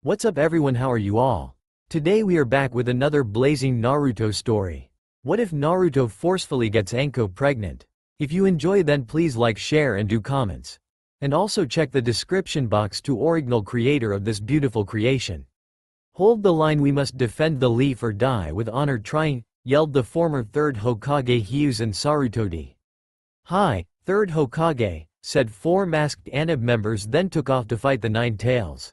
What's up everyone, how are you all? Today we are back with another blazing Naruto story. What if Naruto forcefully gets Anko pregnant? If you enjoy then please like, share and do comments. And also check the description box to original creator of this beautiful creation. Hold the line, we must defend the leaf or die with honor trying, yelled the former third Hokage Hyuzen Sarutodi. Hi, third Hokage, said four masked ANIB members then took off to fight the Nine Tails.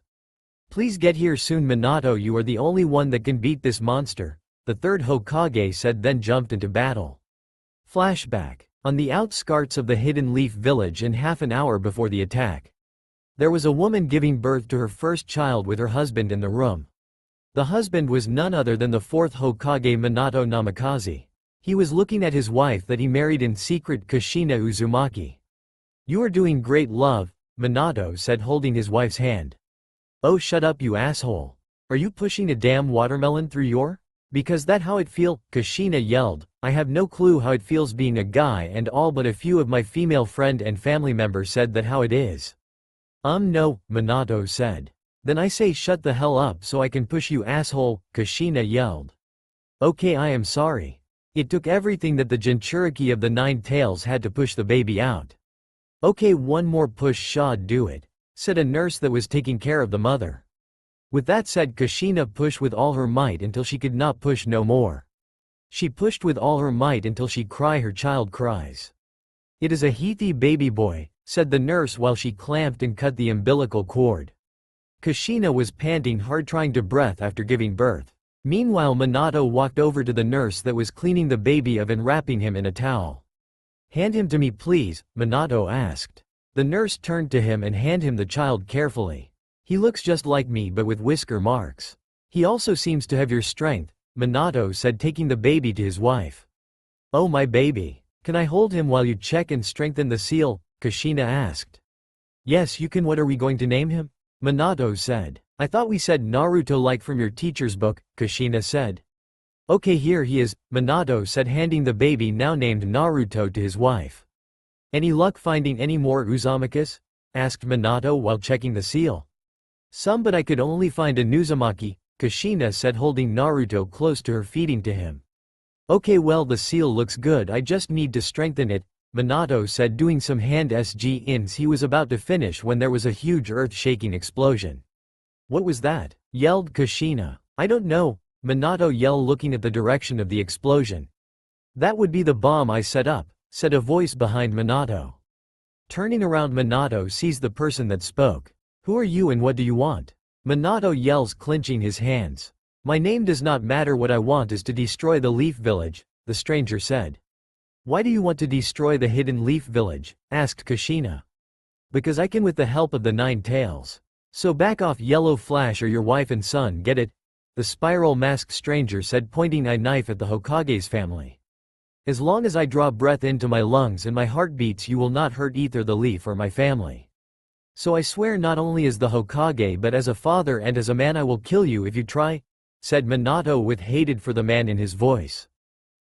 Please get here soon Minato, you are the only one that can beat this monster, the third Hokage said then jumped into battle. Flashback. On the outskirts of the Hidden Leaf village in half an hour before the attack. There was a woman giving birth to her first child with her husband in the room. The husband was none other than the fourth Hokage Minato Namikaze. He was looking at his wife that he married in secret, Kushina Uzumaki. You are doing great, love, Minato said holding his wife's hand. Oh shut up you asshole. Are you pushing a damn watermelon through your? Because that how it feel, Kushina yelled. I have no clue how it feels being a guy and all but a few of my female friend and family members said that how it is. No, Minato said. Then I say shut the hell up so I can push you asshole, Kushina yelled. Okay I am sorry. It took everything that the Jinchuriki of the Nine Tails had to push the baby out. Okay one more push shall do it, said a nurse that was taking care of the mother. With that said Kushina pushed with all her might until she could not push no more. She pushed with all her might until she cry her child cries. It is a healthy baby boy, said the nurse while she clamped and cut the umbilical cord. Kushina was panting hard trying to breathe after giving birth. Meanwhile Minato walked over to the nurse that was cleaning the baby of and wrapping him in a towel. Hand him to me please, Minato asked. The nurse turned to him and handed him the child carefully. He looks just like me but with whisker marks. He also seems to have your strength, Minato said taking the baby to his wife. Oh my baby. Can I hold him while you check and strengthen the seal? Kushina asked. Yes you can. What are we going to name him? Minato said. I thought we said Naruto like from your teacher's book, Kushina said. Okay here he is, Minato said handing the baby now named Naruto to his wife. Any luck finding any more Uzumaki's? Asked Minato while checking the seal. Some but I could only find a Uzumaki, Kushina said holding Naruto close to her feeding to him. Okay well the seal looks good, I just need to strengthen it, Minato said doing some hand SG-ins. He was about to finish when there was a huge earth-shaking explosion. What was that? Yelled Kushina. I don't know, Minato yelled looking at the direction of the explosion. That would be the bomb I set up, said a voice behind Minato. Turning around Minato sees the person that spoke. Who are you and what do you want? Minato yells clenching his hands. My name does not matter, what I want is to destroy the Leaf Village, the stranger said. Why do you want to destroy the Hidden Leaf Village? Asked Kushina. Because I can with the help of the Nine Tails. So back off Yellow Flash or your wife and son, get it? The spiral masked stranger said pointing a knife at the Hokage's family. As long as I draw breath into my lungs and my heart beats you will not hurt either the leaf or my family. So I swear not only as the Hokage but as a father and as a man I will kill you if you try, said Minato with hated for the man in his voice.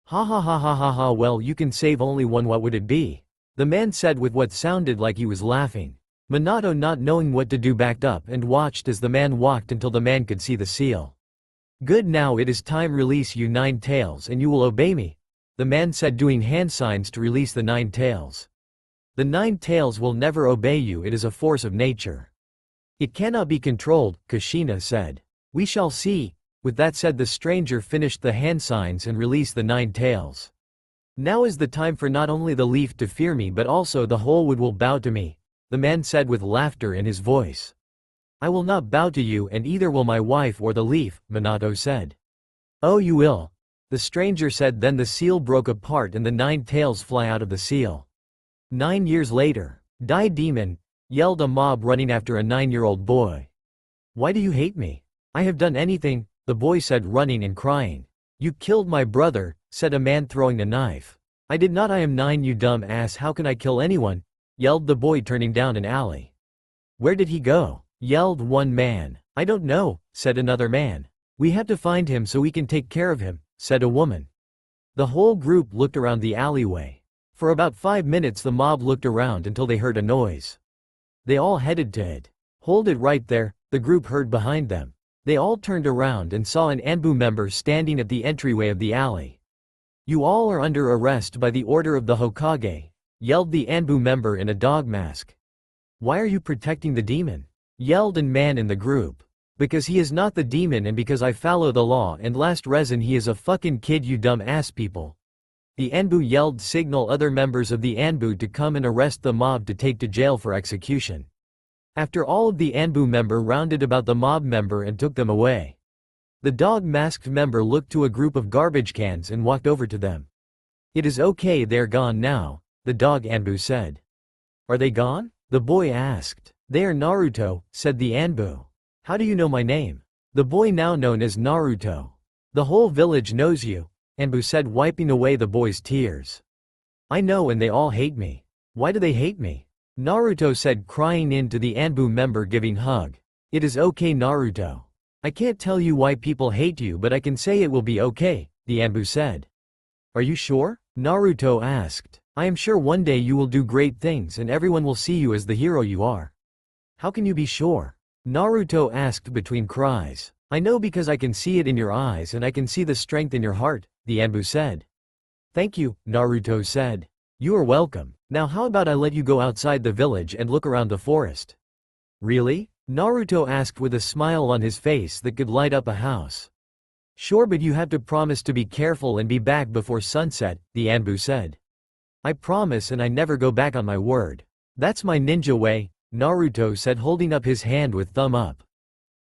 Ha ha ha ha ha ha, well you can save only one, what would it be? The man said with what sounded like he was laughing. Minato not knowing what to do backed up and watched as the man walked until the man could see the seal. Good, now it is time, release you Nine Tails and you will obey me, the man said doing hand signs to release the Nine Tails. The Nine Tails will never obey you, it is a force of nature. It cannot be controlled, Kushina said. We shall see. With that said the stranger finished the hand signs and released the Nine Tails. Now is the time for not only the leaf to fear me but also the whole wood will bow to me, the man said with laughter in his voice. I will not bow to you and either will my wife or the leaf, Minato said. Oh you will. The stranger said, then the seal broke apart and the Nine Tails fly out of the seal. 9 years later. Die demon, yelled a mob running after a 9-year-old boy. Why do you hate me? I have done anything, the boy said running and crying. You killed my brother, said a man throwing a knife. I did not, I am 9 you dumb ass, how can I kill anyone? Yelled the boy turning down an alley. Where did he go? Yelled one man. I don't know, said another man. We have to find him so we can take care of him, said a woman. The whole group looked around the alleyway. For about 5 minutes the mob looked around until they heard a noise. They all headed to it. Hold it right there, the the group heard behind them. They all turned around and saw an Anbu member standing at the entryway of the alley. "You all are under arrest by the order of the Hokage," yelled the Anbu member in a dog mask. "Why are you protecting the demon?" yelled a man in the group. "Because he is not the demon and because I follow the law and last reason he is a fucking kid, you dumb ass people." The Anbu yelled, signal other members of the Anbu to come and arrest the mob to take to jail for execution. After all of the Anbu member rounded about the mob member and took them away. The dog-masked member looked to a group of garbage cans and walked over to them. "It is okay, they're gone now," the dog Anbu said. "Are they gone?" the boy asked. "They are Naruto," said the Anbu. "How do you know my name?" The boy, now known as Naruto. "The whole village knows you," Anbu said, wiping away the boy's tears. "I know, and they all hate me." "Why do they hate me?" Naruto said, crying into the Anbu member giving hug. "It is okay, Naruto. I can't tell you why people hate you, but I can say it will be okay," the Anbu said. "Are you sure?" Naruto asked. "I am sure one day you will do great things and everyone will see you as the hero you are." "How can you be sure?" Naruto asked between cries. "I know because I can see it in your eyes and I can see the strength in your heart," the Anbu said. "Thank you," Naruto said. "You are welcome. Now how about I let you go outside the village and look around the forest?" "Really?" Naruto asked with a smile on his face that could light up a house. "Sure, but you have to promise to be careful and be back before sunset," the Anbu said. "I promise, and I never go back on my word. That's my ninja way," Naruto said, holding up his hand with thumb up.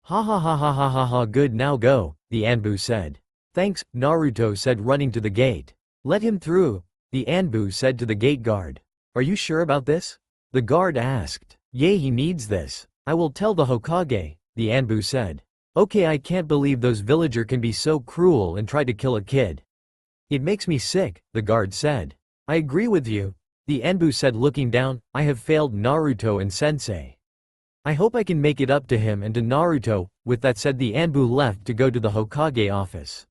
"Ha ha ha ha ha ha ha, good, now go," the Anbu said. "Thanks," Naruto said, running to the gate. "Let him through," the Anbu said to the gate guard. "Are you sure about this?" the guard asked. "Yay, he needs this. I will tell the Hokage," the Anbu said. "Okay, I can't believe those villager can be so cruel and try to kill a kid. It makes me sick," the guard said. "I agree with you," the Anbu said, looking down. "I have failed Naruto and Sensei. I hope I can make it up to him and to Naruto." With that said, the Anbu left to go to the Hokage office.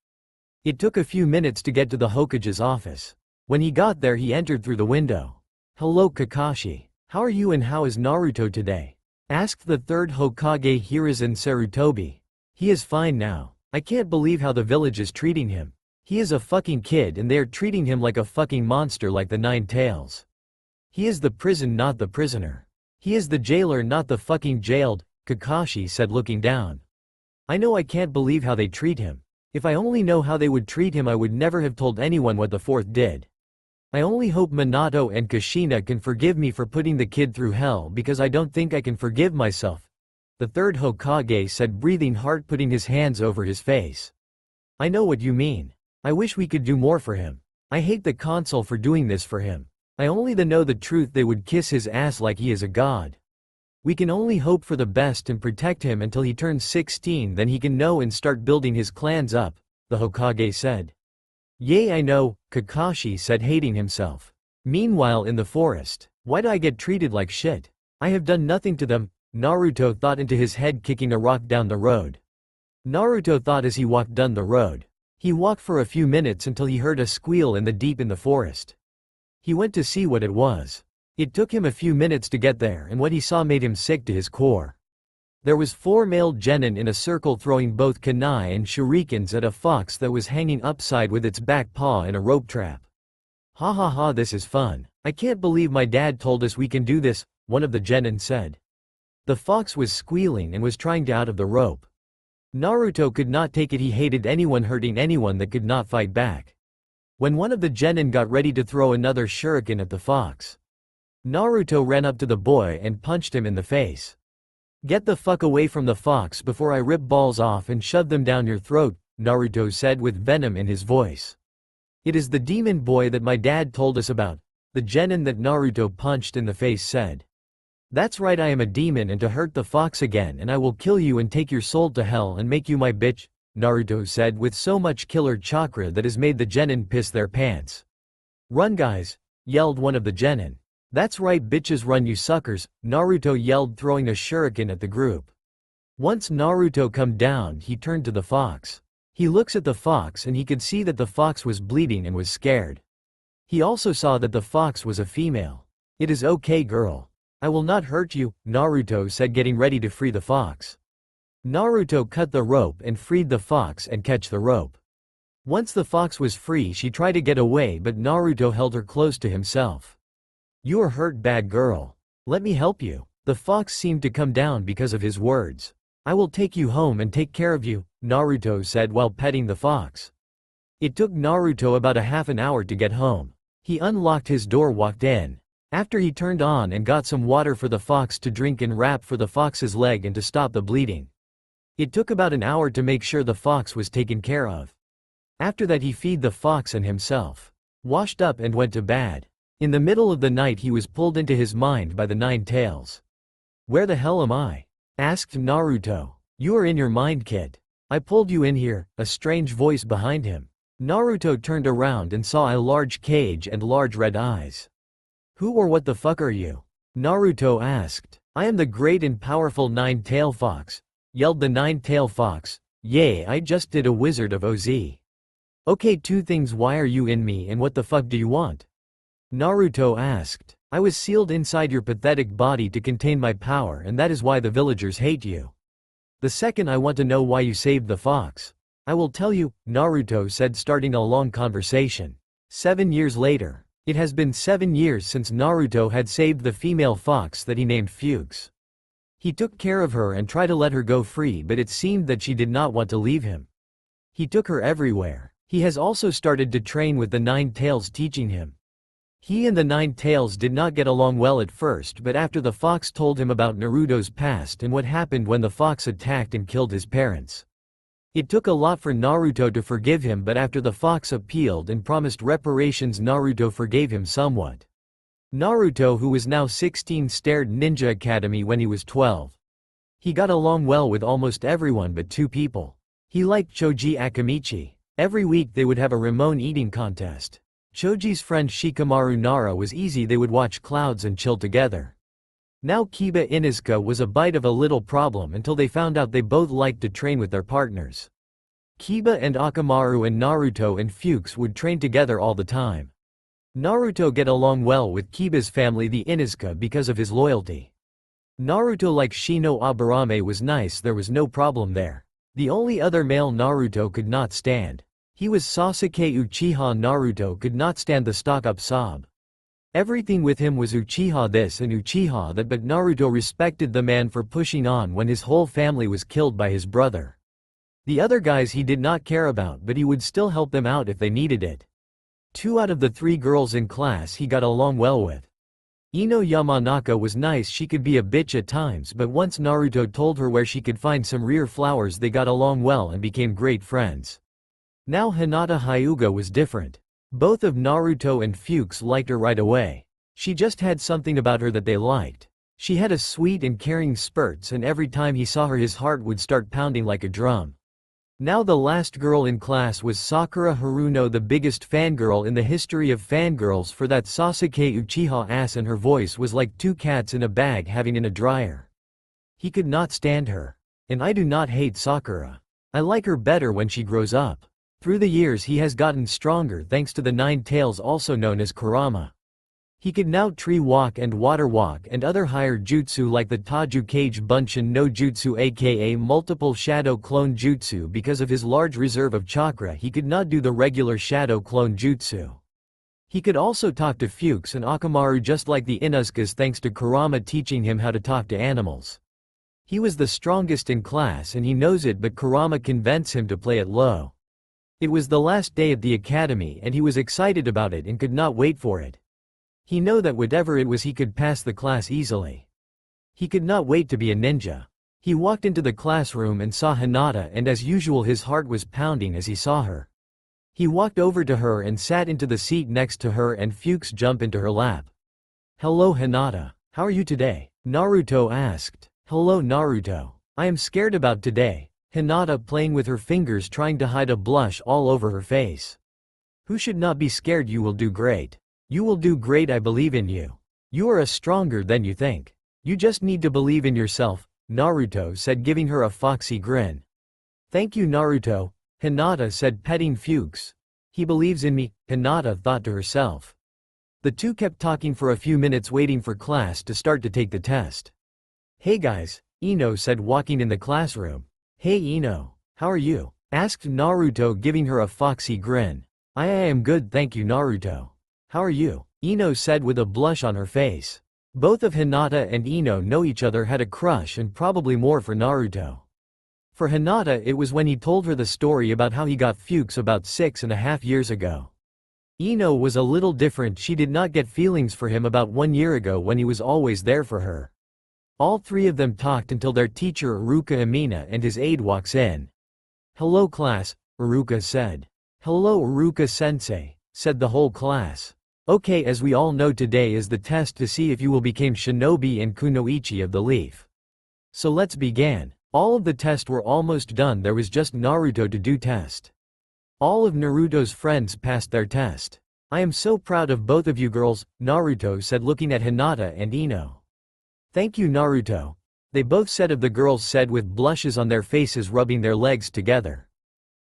It took a few minutes to get to the Hokage's office. When he got there, he entered through the window. "Hello, Kakashi. How are you and how is Naruto today?" asked the third Hokage, Hiruzen Sarutobi. "He is fine now. I can't believe how the village is treating him. He is a fucking kid and they are treating him like a fucking monster, like the Nine Tails. He is the prison, not the prisoner. He is the jailer, not the fucking jailed," Kakashi said, looking down. "I know, I can't believe how they treat him. If I only know how they would treat him, I would never have told anyone what the fourth did. I only hope Minato and Kushina can forgive me for putting the kid through hell, because I don't think I can forgive myself," the third Hokage said, breathing hard, putting his hands over his face. "I know what you mean. I wish we could do more for him. I hate the council for doing this for him. I only know the truth, they would kiss his ass like he is a god. We can only hope for the best and protect him until he turns 16, then he can know and start building his clans up," the Hokage said. "Yay, I know," Kakashi said, hating himself. Meanwhile, in the forest, "Why do I get treated like shit? I have done nothing to them," Naruto thought into his head, kicking a rock down the road. Naruto thought as he walked down the road. He walked for a few minutes until he heard a squeal in the forest. He went to see what it was. It took him a few minutes to get there, and what he saw made him sick to his core. There was 4 male genin in a circle throwing both kunai and shurikens at a fox that was hanging upside with its back paw in a rope trap. "Ha ha ha, this is fun. I can't believe my dad told us we can do this," one of the genin said. The fox was squealing and was trying to out of the rope. Naruto could not take it. He hated anyone hurting anyone that could not fight back. When one of the genin got ready to throw another shuriken at the fox, Naruto ran up to the boy and punched him in the face. "Get the fuck away from the fox before I rip balls off and shove them down your throat," Naruto said with venom in his voice. "It is the demon boy that my dad told us about," the genin that Naruto punched in the face said. "That's right, I am a demon, and to hurt the fox again and I will kill you and take your soul to hell and make you my bitch," Naruto said with so much killer chakra that has made the genin piss their pants. "Run, guys," yelled one of the genin. "That's right, bitches, run, you suckers," Naruto yelled, throwing a shuriken at the group. Once Naruto come down, he turned to the fox. He looks at the fox and he could see that the fox was bleeding and was scared. He also saw that the fox was a female. "It is okay, girl. I will not hurt you," Naruto said, getting ready to free the fox. Naruto cut the rope and freed the fox and catch the rope. Once the fox was free, she tried to get away, but Naruto held her close to himself. "You are hurt, bad girl. Let me help you." The fox seemed to come down because of his words. "I will take you home and take care of you," Naruto said while petting the fox. It took Naruto about a half an hour to get home. He unlocked his door, walked in. After he turned on and got some water for the fox to drink and wrap for the fox's leg and to stop the bleeding. It took about an hour to make sure the fox was taken care of. After that he feed the fox and himself. Washed up and went to bed. In the middle of the night he was pulled into his mind by the Nine Tails. "Where the hell am I?" asked Naruto. "You are in your mind, kid. I pulled you in here," a strange voice behind him. Naruto turned around and saw a large cage and large red eyes. "Who or what the fuck are you?" Naruto asked. "I am the great and powerful Nine-Tail Fox," yelled the Nine-Tail Fox. "Yay, I just did a Wizard of Oz. Okay, two things, why are you in me and what the fuck do you want?" Naruto asked. "I was sealed inside your pathetic body to contain my power, and that is why the villagers hate you. The second, I want to know why you saved the fox." "I will tell you," Naruto said, starting a long conversation. 7 years later. It has been 7 years since Naruto had saved the female fox that he named Fuchs. He took care of her and tried to let her go free, but it seemed that she did not want to leave him. He took her everywhere. He has also started to train with the Nine Tails, teaching him. He and the Nine Tails did not get along well at first, but after the fox told him about Naruto's past and what happened when the fox attacked and killed his parents. It took a lot for Naruto to forgive him, but after the fox appealed and promised reparations, Naruto forgave him somewhat. Naruto, who was now 16, started Ninja Academy when he was 12. He got along well with almost everyone but two people. He liked Choji Akamichi. Every week they would have a ramen eating contest. Choji's friend Shikamaru Nara was easy, they would watch clouds and chill together. Now Kiba Inuzuka was a bite of a little problem until they found out they both liked to train with their partners. Kiba and Akamaru and Naruto and Fuchs would train together all the time. Naruto get along well with Kiba's family, the Inuzuka, because of his loyalty. Naruto like Shino Aburame was nice, there was no problem there. The only other male Naruto could not stand. He was Sasuke Uchiha. Naruto could not stand the stock-up sob. Everything with him was Uchiha this and Uchiha that, but Naruto respected the man for pushing on when his whole family was killed by his brother. The other guys he did not care about, but he would still help them out if they needed it. 2 out of the 3 girls in class he got along well with. Ino Yamanaka was nice, she could be a bitch at times, but once Naruto told her where she could find some rare flowers, they got along well and became great friends. Now Hinata Hyuga was different. Both of Naruto and Fuchs liked her right away. She just had something about her that they liked. She had a sweet and caring spurts, and every time he saw her his heart would start pounding like a drum. Now the last girl in class was Sakura Haruno, the biggest fangirl in the history of fangirls, for that Sasuke Uchiha ass, and her voice was like 2 cats in a bag having in a dryer. He could not stand her. And I do not hate Sakura. I like her better when she grows up. Through the years he has gotten stronger thanks to the 9 tails, also known as Kurama. He could now tree walk and water walk and other higher jutsu like the Taju Kage Bunshin no Jutsu, aka multiple shadow clone jutsu. Because of his large reserve of chakra he could not do the regular shadow clone jutsu. He could also talk to Fuchs and Akamaru just like the Inuzukas thanks to Kurama teaching him how to talk to animals. He was the strongest in class and he knows it, but Kurama convinced him to play it low. It was the last day at the academy and he was excited about it and could not wait for it. He knew that whatever it was he could pass the class easily. He could not wait to be a ninja. He walked into the classroom and saw Hinata, and as usual his heart was pounding as he saw her. He walked over to her and sat into the seat next to her, and Fuchs jumped into her lap. "Hello Hinata. How are you today?" Naruto asked. "Hello Naruto. I am scared about today." Hinata playing with her fingers trying to hide a blush all over her face. "Who should not be scared, you will do great. You will do great, I believe in you. You are stronger than you think. You just need to believe in yourself," Naruto said, giving her a foxy grin. "Thank you Naruto," Hinata said, petting Fuchs. "He believes in me," Hinata thought to herself. The two kept talking for a few minutes waiting for class to start to take the test. "Hey guys," Ino said, walking in the classroom. Hey Ino, how are you? Asked Naruto, giving her a foxy grin. I am good, thank you Naruto. How are you? Ino said with a blush on her face. Both of Hinata and Ino know each other had a crush and probably more for Naruto. For Hinata, it was when he told her the story about how he got Fuchs about 6.5 years ago. Ino was a little different, she did not get feelings for him about 1 year ago when he was always there for her. All three of them talked until their teacher Iruka Amina and his aide walks in. Hello class, Iruka said. Hello Iruka-sensei, said the whole class. Okay, as we all know, today is the test to see if you will become shinobi and kunoichi of the leaf. So let's begin. All of the tests were almost done, there was just Naruto to do test. All of Naruto's friends passed their test. I am so proud of both of you girls, Naruto said looking at Hinata and Ino. Thank you Naruto. They both said of the girls said with blushes on their faces rubbing their legs together.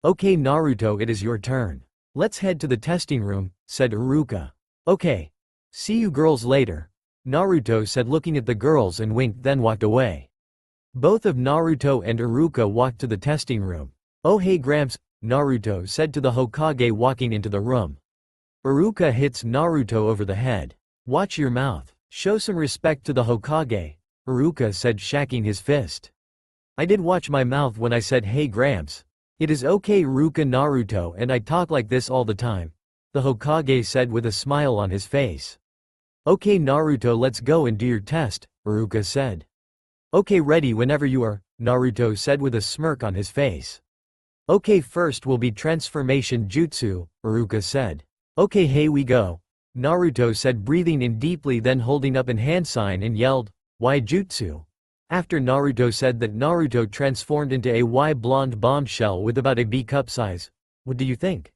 Okay Naruto, it is your turn. Let's head to the testing room, said Iruka. Okay. See you girls later, Naruto said looking at the girls and winked then walked away. Both of Naruto and Iruka walked to the testing room. Oh hey Gramps, Naruto said to the Hokage walking into the room. Iruka hits Naruto over the head. Watch your mouth. Show some respect to the Hokage, Iruka said shaking his fist. I did watch my mouth when I said hey Gramps. It is okay Iruka Naruto and I talk like this all the time, the Hokage said with a smile on his face. Okay Naruto, let's go and do your test, Iruka said. Okay, ready whenever you are, Naruto said with a smirk on his face. Okay, first will be transformation jutsu, Iruka said. Okay, here we go, Naruto said breathing in deeply then holding up an hand sign and yelled, why jutsu? After Naruto said that Naruto transformed into a Y blonde bombshell with about a B cup size. What do you think?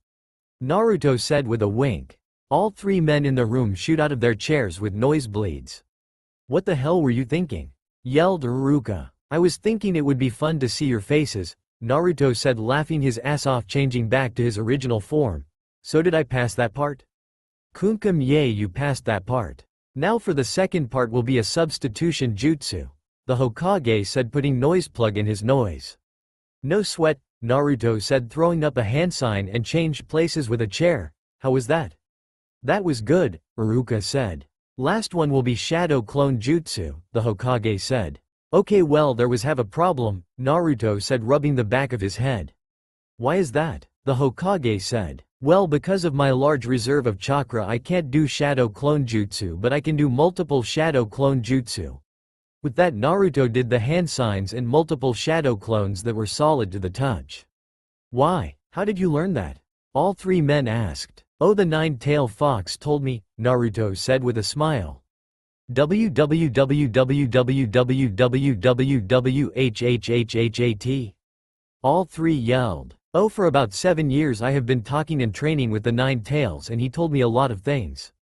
Naruto said with a wink. All three men in the room shoot out of their chairs with nosebleeds. What the hell were you thinking? Yelled Iruka. I was thinking it would be fun to see your faces, Naruto said laughing his ass off changing back to his original form. So did I pass that part? Kunkum yay, you passed that part. Now for the second part will be a substitution jutsu, the Hokage said putting noise plug in his noise. No sweat, Naruto said throwing up a hand sign and changed places with a chair. How was that? That was good, Iruka said. Last one will be shadow clone jutsu, the Hokage said. Okay, well there was have a problem, Naruto said rubbing the back of his head. Why is that? The Hokage said. Well, because of my large reserve of chakra I can't do shadow clone jutsu, but I can do multiple shadow clone jutsu. With that Naruto did the hand signs and multiple shadow clones that were solid to the touch. Why? How did you learn that? All three men asked. Oh, the nine-tailed fox told me, Naruto said with a smile. www. All three yelled. Oh, for about 7 years I have been talking and training with the Nine Tails and he told me a lot of things.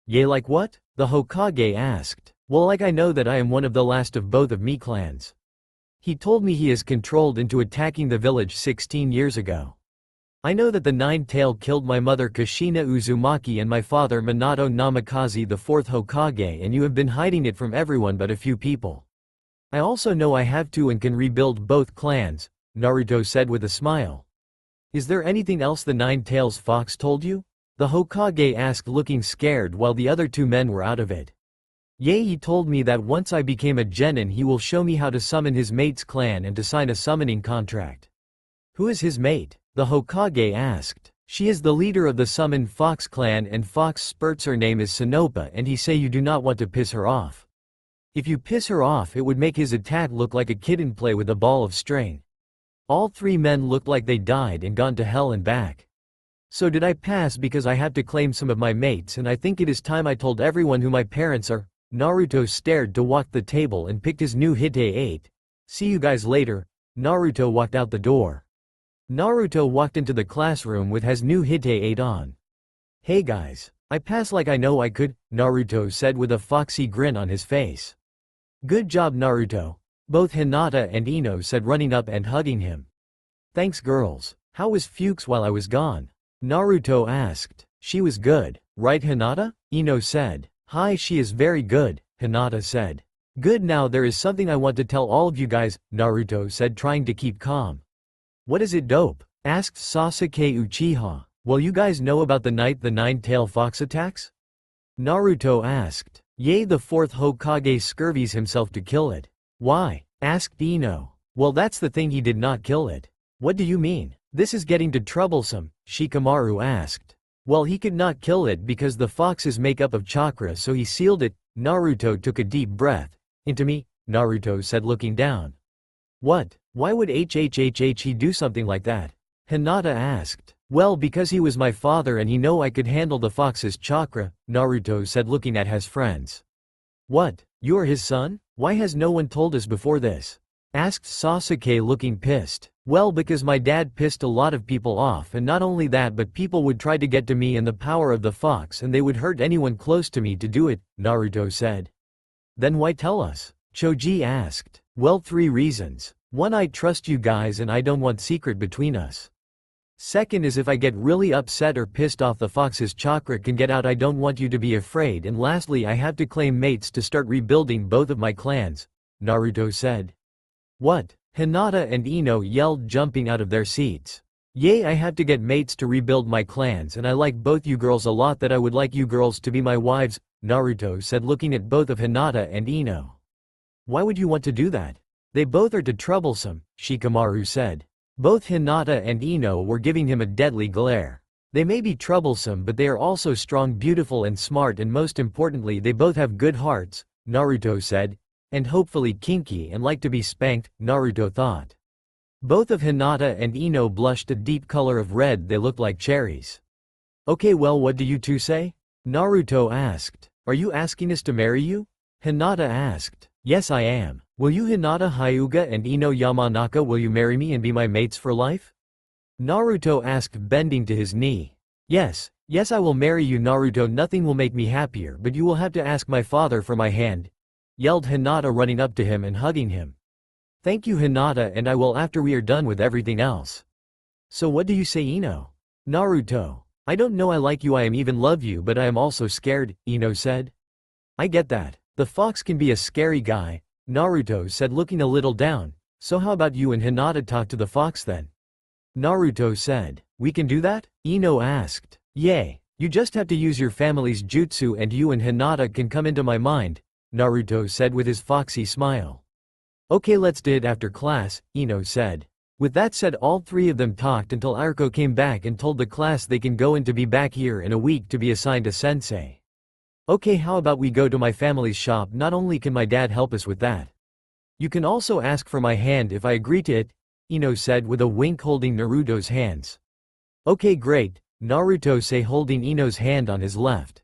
Yay, like what? The Hokage asked. Well, like I know that I am one of the last of both of me clans. He told me he is controlled into attacking the village 16 years ago. I know that the Nine-Tail killed my mother Kushina Uzumaki and my father Minato Namikaze the fourth Hokage, and you have been hiding it from everyone but a few people. I also know I have to and can rebuild both clans, Naruto said with a smile. Is there anything else the Nine-Tails fox told you? The Hokage asked looking scared while the other two men were out of it. Yay, he told me that once I became a genin he will show me how to summon his mate's clan and to sign a summoning contract. Who is his mate? The Hokage asked. She is the leader of the summoned Fox clan and Fox Spurts, her name is Sinopa, and he say you do not want to piss her off. If you piss her off it would make his attack look like a kitten play with a ball of string. All three men looked like they died and gone to hell and back. So did I pass because I have to claim some of my mates and I think it is time I told everyone who my parents are. Naruto stared to walk the table and picked his new Hite 8. See you guys later. Naruto walked out the door. Naruto walked into the classroom with his new Hite 8 on. Hey guys, I passed like I know I could, Naruto said with a foxy grin on his face. Good job Naruto, both Hinata and Ino said running up and hugging him. Thanks girls. How was Fuchs while I was gone? Naruto asked. She was good, right Hinata? Ino said. Hi, she is very good, Hinata said. Good, now there is something I want to tell all of you guys, Naruto said, trying to keep calm. What is it, dope? Asked Sasuke Uchiha. Well, you guys know about the night the nine-tailed fox attacks? Naruto asked. Yay, the fourth Hokage scurvies himself to kill it. Why? Asked Ino. Well, that's the thing, he did not kill it. What do you mean? This is getting too troublesome, Shikamaru asked. Well, he could not kill it because the fox is made up of chakra, so he sealed it. Naruto took a deep breath. Into me, Naruto said, looking down. What? Why would he do something like that? Hinata asked. Well, because he was my father and he know I could handle the fox's chakra, Naruto said, looking at his friends. What? You are his son? Why has no one told us before this? Asked Sasuke, looking pissed. Well, because my dad pissed a lot of people off, and not only that, but people would try to get to me and the power of the fox and they would hurt anyone close to me to do it, Naruto said. Then why tell us? Choji asked. Well, 3 reasons. 1, I trust you guys and I don't want secret between us. Second is if I get really upset or pissed off, the fox's chakra can get out, I don't want you to be afraid, and lastly, I have to claim mates to start rebuilding both of my clans, Naruto said. What? Hinata and Ino yelled, jumping out of their seats. Yay, I have to get mates to rebuild my clans, and I like both you girls a lot, that I would like you girls to be my wives, Naruto said, looking at both of Hinata and Ino. Why would you want to do that? They both are too troublesome, Shikamaru said. Both Hinata and Ino were giving him a deadly glare. They may be troublesome, but they are also strong, beautiful and smart, and most importantly they both have good hearts, Naruto said. And hopefully kinky and like to be spanked, Naruto thought. Both of Hinata and Ino blushed a deep color of red, they looked like cherries. Okay, well, what do you two say? Naruto asked. Are you asking us to marry you? Hinata asked. Yes, I am. Will you, Hinata Hyuga and Ino Yamanaka, will you marry me and be my mates for life? Naruto asked, bending to his knee. Yes, I will marry you, Naruto. Nothing will make me happier, but you will have to ask my father for my hand, yelled Hinata, running up to him and hugging him. Thank you, Hinata, and I will after we are done with everything else. So what do you say, Ino? Naruto. I don't know, I like you, I am even love you, but I am also scared, Ino said. I get that. The fox can be a scary guy, Naruto said, looking a little down. So how about you and Hinata talk to the fox then? Naruto said. We can do that? Ino asked. Yay. You just have to use your family's jutsu and you and Hinata can come into my mind, Naruto said with his foxy smile. Okay, let's do it after class, Ino said. With that said, all 3 of them talked until Anko came back and told the class they can go in to be back here in a week to be assigned a sensei. Okay, how about we go to my family's shop? Not only can my dad help us with that, you can also ask for my hand if I agree to it, Ino said with a wink, holding Naruto's hands. Okay, great, Naruto said, holding Ino's hand on his left.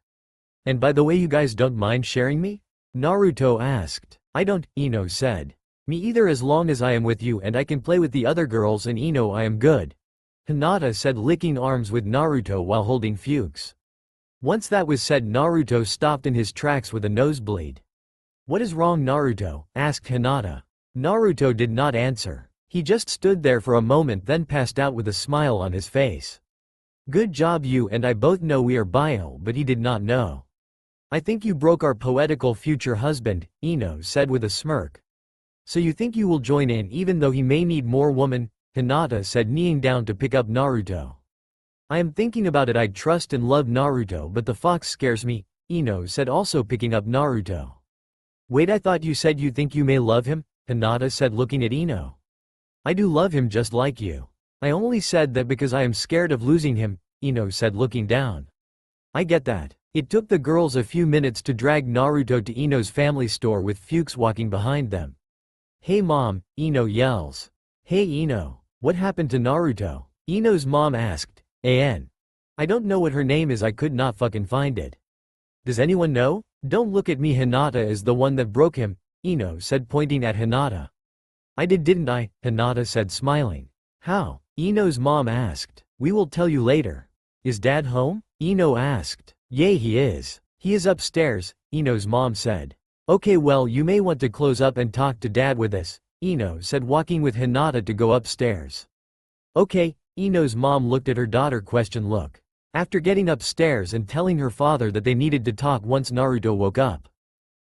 And by the way, you guys don't mind sharing me? Naruto asked. I don't, Ino said. Me either, as long as I am with you and I can play with the other girls and Ino, I am good, Hinata said, licking arms with Naruto while holding Fuchs. Once that was said, Naruto stopped in his tracks with a nosebleed. What is wrong, Naruto? Asked Hinata. Naruto did not answer. He just stood there for a moment, then passed out with a smile on his face. Good job, you and I both know we are bio, but he did not know. I think you broke our poetical future husband, Ino said with a smirk. So you think you will join in even though he may need more woman? Hinata said, kneeling down to pick up Naruto. I am thinking about it. I trust and love Naruto, but the fox scares me, Ino said, also picking up Naruto. Wait, I thought you said you think you may love him, Hinata said, looking at Ino. I do love him just like you. I only said that because I am scared of losing him, Ino said, looking down. I get that. It took the girls a few minutes to drag Naruto to Ino's family store with Fuchs walking behind them. Hey mom, Ino yells. Hey Ino, what happened to Naruto? Ino's mom asked. I don't know what her name is, I could not fucking find it. Does anyone know? Don't look at me, Hinata is the one that broke him, Ino said, pointing at Hinata. I didn't I? Hinata said, smiling. How? Ino's mom asked. We will tell you later. Is dad home? Ino asked. Yay, he is. He is upstairs, Ino's mom said. Okay, well, you may want to close up and talk to dad with us, Ino said, walking with Hinata to go upstairs. Okay, Ino's mom looked at her daughter, question look. After getting upstairs and telling her father that they needed to talk once Naruto woke up.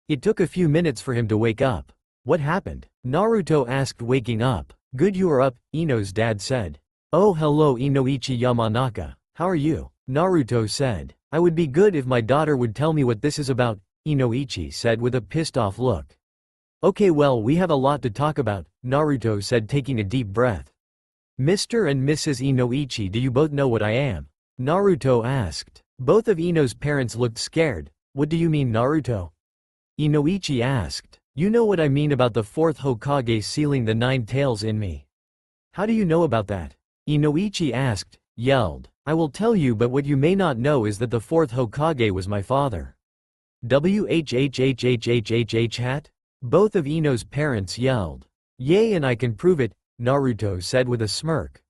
It took a few minutes for him to wake up. What happened? Naruto asked, waking up. Good, you are up, Ino's dad said. Oh, hello Inoichi Yamanaka. How are you? Naruto said. I would be good if my daughter would tell me what this is about, Inoichi said with a pissed off look. Okay, well, we have a lot to talk about, Naruto said, taking a deep breath. Mr. and Mrs. Inoichi, do you both know what I am? Naruto asked. Both of Ino's parents looked scared. What do you mean, Naruto? Inoichi asked. You know what I mean about the fourth Hokage sealing the 9 tails in me. How do you know about that? Inoichi asked, yelled. I will tell you, but what you may not know is that the fourth Hokage was my father. WHHHHHHH hat? Both of Ino's parents yelled. Yay, and I can prove it, Naruto said with a smirk.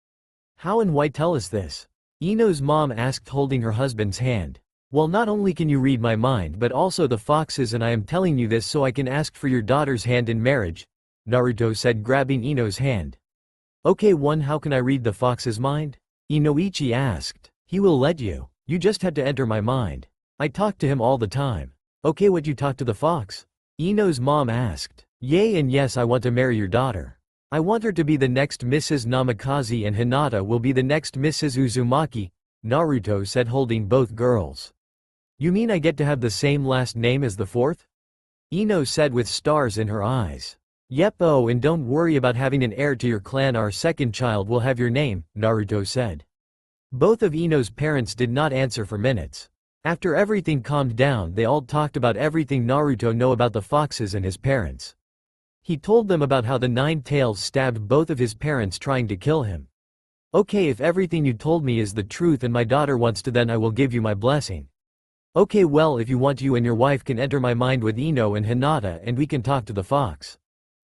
How and why? Tell us this. Ino's mom asked, holding her husband's hand. Well, not only can you read my mind but also the foxes, and I am telling you this so I can ask for your daughter's hand in marriage, Naruto said, grabbing Ino's hand. Okay, how can I read the fox's mind? Inoichi asked. He will let you. You just had to enter my mind. I talk to him all the time. Okay, what, you talk to the fox? Ino's mom asked. Yay, and yes, I want to marry your daughter. I want her to be the next Mrs. Namikaze and Hinata will be the next Mrs. Uzumaki, Naruto said, holding both girls. You mean I get to have the same last name as the fourth? Ino said with stars in her eyes. Yep, oh, and don't worry about having an heir to your clan, our second child will have your name, Naruto said. Both of Ino's parents did not answer for minutes. After everything calmed down, they all talked about everything Naruto knew about the foxes and his parents. He told them about how the 9 tails stabbed both of his parents trying to kill him. Okay, if everything you told me is the truth and my daughter wants to, then I will give you my blessing. Okay, well, if you want, you and your wife can enter my mind with Ino and Hinata and we can talk to the fox.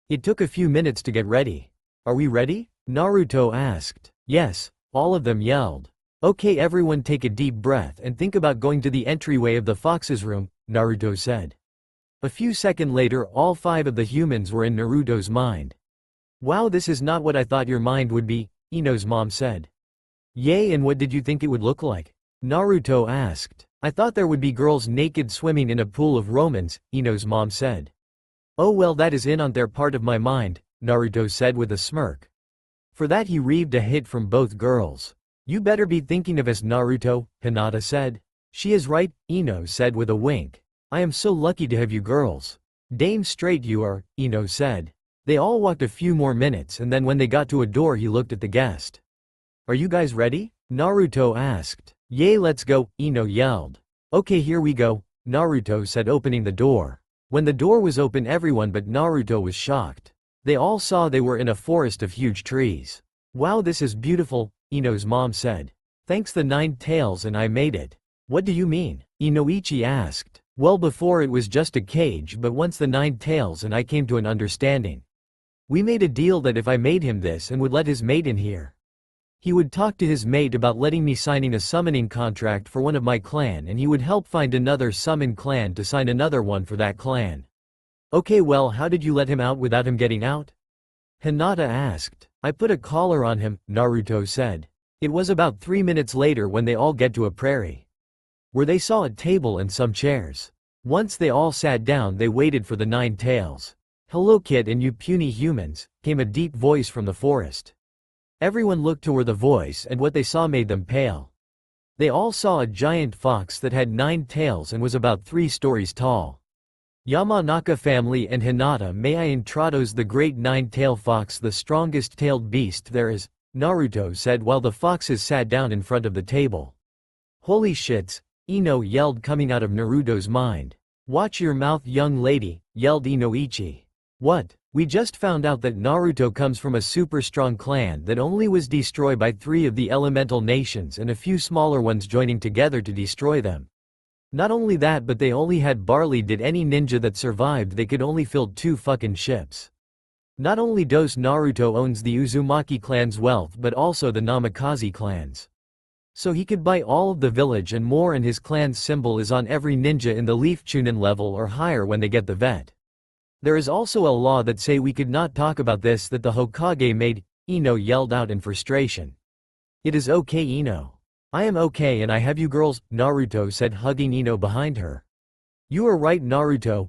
It took a few minutes to get ready. Are we ready? Naruto asked. Yes, all of them yelled. Okay, everyone take a deep breath and think about going to the entryway of the fox's room, Naruto said. A few seconds later, all 5 of the humans were in Naruto's mind. Wow, this is not what I thought your mind would be, Ino's mom said. Yay, and what did you think it would look like? Naruto asked. I thought there would be girls naked swimming in a pool of romance, Ino's mom said. Oh well, that is in on their part of my mind, Naruto said with a smirk. For that he reaved a hit from both girls. You better be thinking of us, Naruto, Hinata said. She is right, Ino said with a wink. I am so lucky to have you girls. Damn straight you are, Ino said. They all walked a few more minutes and then when they got to a door he looked at the guest. Are you guys ready? Naruto asked. Yay, let's go, Ino yelled. Okay, here we go, Naruto said, opening the door. When the door was open, everyone but Naruto was shocked. They all saw they were in a forest of huge trees. Wow, this is beautiful, Ino's mom said. Thanks the 9 tails and I made it. What do you mean? Inoichi asked. Well, before it was just a cage, but once the 9 tails and I came to an understanding. We made a deal that if I made him this and would let his mate in here, he would talk to his mate about letting me signing a summoning contract for one of my clan, and he would help find another summon clan to sign another one for that clan. Okay, well, how did you let him out without him getting out? Hinata asked. I put a collar on him, Naruto said. It was about 3 minutes later when they all get to a prairie, where they saw a table and some chairs. Once they all sat down, they waited for the 9 tails. Hello kid and you puny humans, came a deep voice from the forest. Everyone looked toward the voice and what they saw made them pale. They all saw a giant fox that had 9 tails and was about 3 stories tall. Yamanaka family and Hinata, may I introduce the great 9-tailed fox, the strongest tailed beast there is, Naruto said while the foxes sat down in front of the table. Holy shits, Ino yelled, coming out of Naruto's mind. Watch your mouth, young lady, yelled Inoichi. What? We just found out that Naruto comes from a super strong clan that only was destroyed by 3 of the elemental nations and a few smaller ones joining together to destroy them. Not only that, but they only had barley. Did any ninja that survived, they could only fill 2 fucking ships. Not only does Naruto owns the Uzumaki clan's wealth but also the Namikaze clans. So he could buy all of the village and more, and his clan's symbol is on every ninja in the Leaf Chunin level or higher when they get the vet. There is also a law that say we could not talk about this that the Hokage made, Ino yelled out in frustration. It is okay, Ino. I am okay and I have you girls, Naruto said, hugging Ino behind her. You are right, Naruto,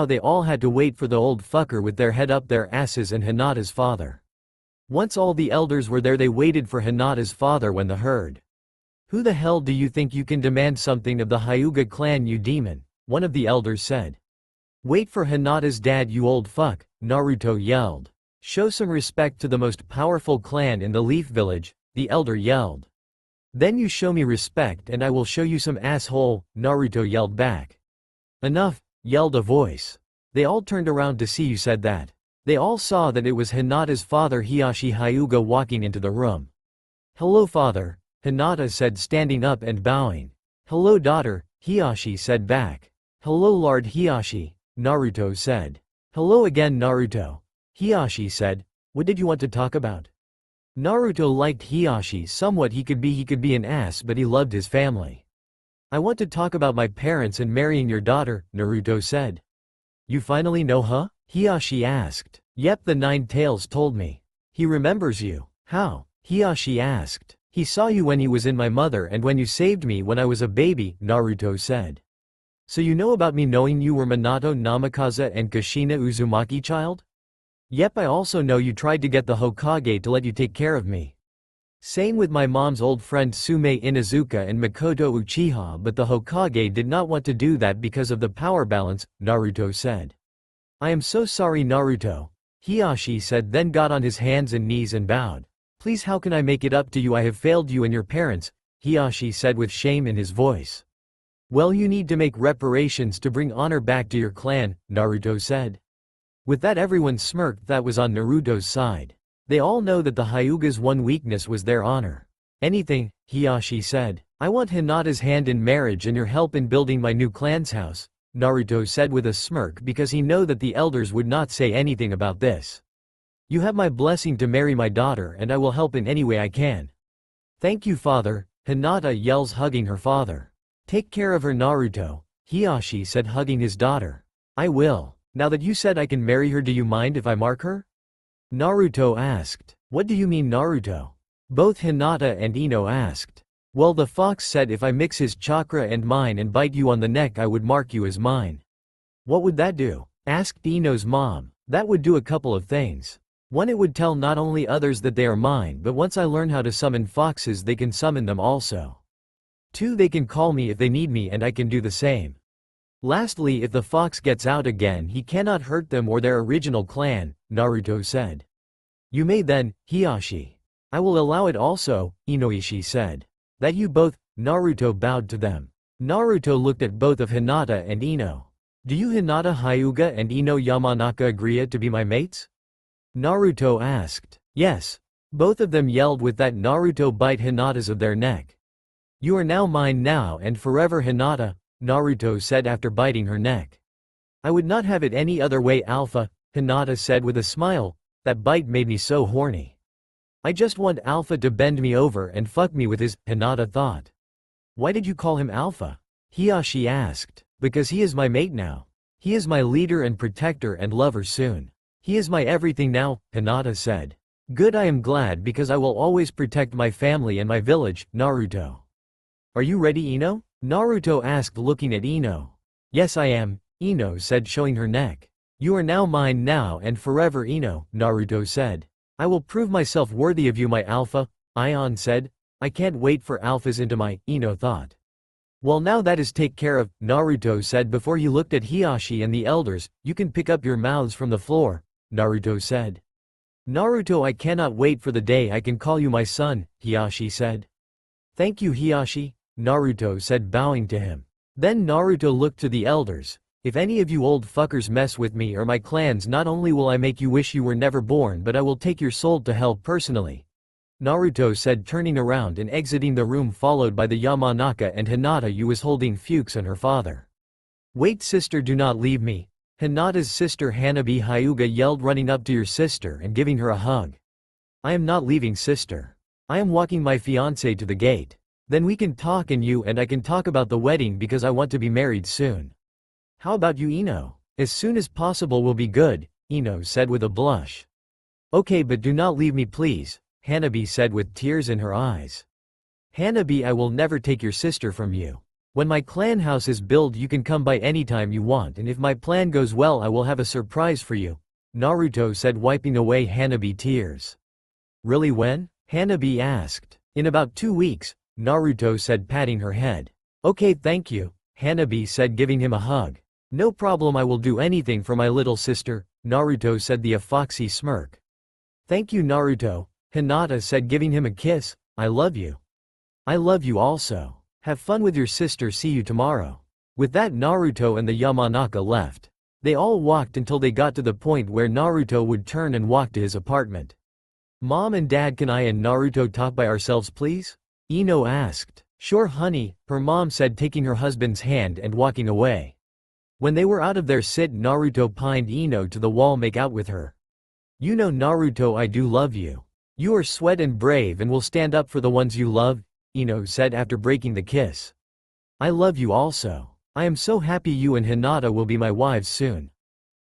now they all had to wait for the old fucker with their head up their asses and Hinata's father. Once all the elders were there, they waited for Hinata's father when the herd. "Who the hell do you think you can demand something of the Hyuga clan, you demon?" one of the elders said. "Wait for Hinata's dad, you old fuck," Naruto yelled. "Show some respect to the most powerful clan in the Leaf Village," the elder yelled. "Then you show me respect and I will show you some asshole," Naruto yelled back. "Enough," yelled a voice. They all turned around to see who said that. They all saw that it was Hinata's father Hiashi Hyuga walking into the room. "Hello father," Hinata said, standing up and bowing. "Hello daughter," Hiashi said back. "Hello Lord Hiashi," Naruto said. "Hello again Naruto," Hiashi said. "What did you want to talk about?" Naruto liked Hiashi somewhat. He could be an ass, but he loved his family. "I want to talk about my parents and marrying your daughter," Naruto said. "You finally know, huh?" Hiashi asked. "Yep, the Nine Tails told me." "He remembers you." "How?" Hiashi asked. "He saw you when he was in my mother and when you saved me when I was a baby," Naruto said. "So you know about me knowing you were Minato Namikaze and Kushina Uzumaki child?" "Yep, I also know you tried to get the Hokage to let you take care of me. Same with my mom's old friend Sume Inuzuka and Makoto Uchiha, but the Hokage did not want to do that because of the power balance," Naruto said. "I am so sorry Naruto," Hiashi said, then got on his hands and knees and bowed. "Please, how can I make it up to you? I have failed you and your parents," Hiashi said with shame in his voice. "Well, you need to make reparations to bring honor back to your clan," Naruto said. With that, everyone smirked that was on Naruto's side. They all know that the Hyuga's one weakness was their honor. "Anything," Hiashi said. "I want Hinata's hand in marriage and your help in building my new clan's house," Naruto said with a smirk, because he knew that the elders would not say anything about this. "You have my blessing to marry my daughter and I will help in any way I can." "Thank you father," Hinata yells, hugging her father. "Take care of her Naruto," Hiashi said, hugging his daughter. "I will. Now that you said I can marry her, do you mind if I mark her?" Naruto asked. "What do you mean Naruto?" Both Hinata and Ino asked. "Well, the fox said if I mix his chakra and mine and bite you on the neck I would mark you as mine." "What would that do?" asked Ino's mom. "That would do a couple of things. One, it would tell not only others that they are mine, but once I learn how to summon foxes they can summon them also. Two, they can call me if they need me and I can do the same. Lastly, if the fox gets out again he cannot hurt them or their original clan," Naruto said. "You may then, Hiashi." "I will allow it also," Inoishi said. "That you both," Naruto bowed to them. Naruto looked at both of Hinata and Ino. "Do you Hinata Hyuga and Ino Yamanaka agree to be my mates?" Naruto asked. "Yes." Both of them yelled. With that, Naruto bite Hinata's of their neck. "You are now mine now and forever Hinata," Naruto said after biting her neck. "I would not have it any other way Alpha," Hinata said with a smile. "That bite made me so horny." I just want Alpha to bend me over and fuck me with his, Hinata thought. Why did you call him Alpha? Hiyashi asked. Because he is my mate now. He is my leader and protector and lover soon. He is my everything now, Hinata said. Good, I am glad because I will always protect my family and my village, Naruto. Are you ready, Ino? Naruto asked looking at Ino. Yes I am, Ino said showing her neck. You are now mine now and forever Ino, Naruto said. I will prove myself worthy of you my Alpha, Ion said. I can't wait for Alphas into my, Ino thought. Well now that is take care of, Naruto said before he looked at Hiyashi and the elders. You can pick up your mouths from the floor, Naruto said. Naruto, I cannot wait for the day I can call you my son, Hiyashi said. Thank you Hiyashi, Naruto said bowing to him. Then Naruto looked to the elders. If any of you old fuckers mess with me or my clans, not only will I make you wish you were never born, but I will take your soul to hell personally, Naruto said turning around and exiting the room followed by the Yamanaka and Hinata who was holding Fuchs and her father. Wait sister, do not leave me, Hinata's sister Hanabi Hyuga yelled running up to your sister and giving her a hug. I am not leaving sister. I am walking my fiancé to the gate. Then we can talk and you and I can talk about the wedding because I want to be married soon. How about you Ino? As soon as possible will be good, Ino said with a blush. Okay, but do not leave me please, Hanabi said with tears in her eyes. Hanabi, I will never take your sister from you. When my clan house is built you can come by anytime you want, and if my plan goes well I will have a surprise for you, Naruto said wiping away Hanabi tears. Really, when? Hanabi asked. In about 2 weeks, Naruto said patting her head. Okay, thank you, Hanabi said giving him a hug. No problem, I will do anything for my little sister, Naruto said with a foxy smirk. Thank you Naruto, Hinata said giving him a kiss. I love you. I love you also. Have fun with your sister, see you tomorrow. With that Naruto and the Yamanaka left. They all walked until they got to the point where Naruto would turn and walk to his apartment. Mom and Dad, can I and Naruto talk by ourselves please? Ino asked. Sure honey, her mom said taking her husband's hand and walking away. When they were out of their sit, Naruto pined Ino to the wall make out with her. You know Naruto, I do love you. You are sweet and brave and will stand up for the ones you love, Ino said after breaking the kiss. I love you also. I am so happy you and Hinata will be my wives soon.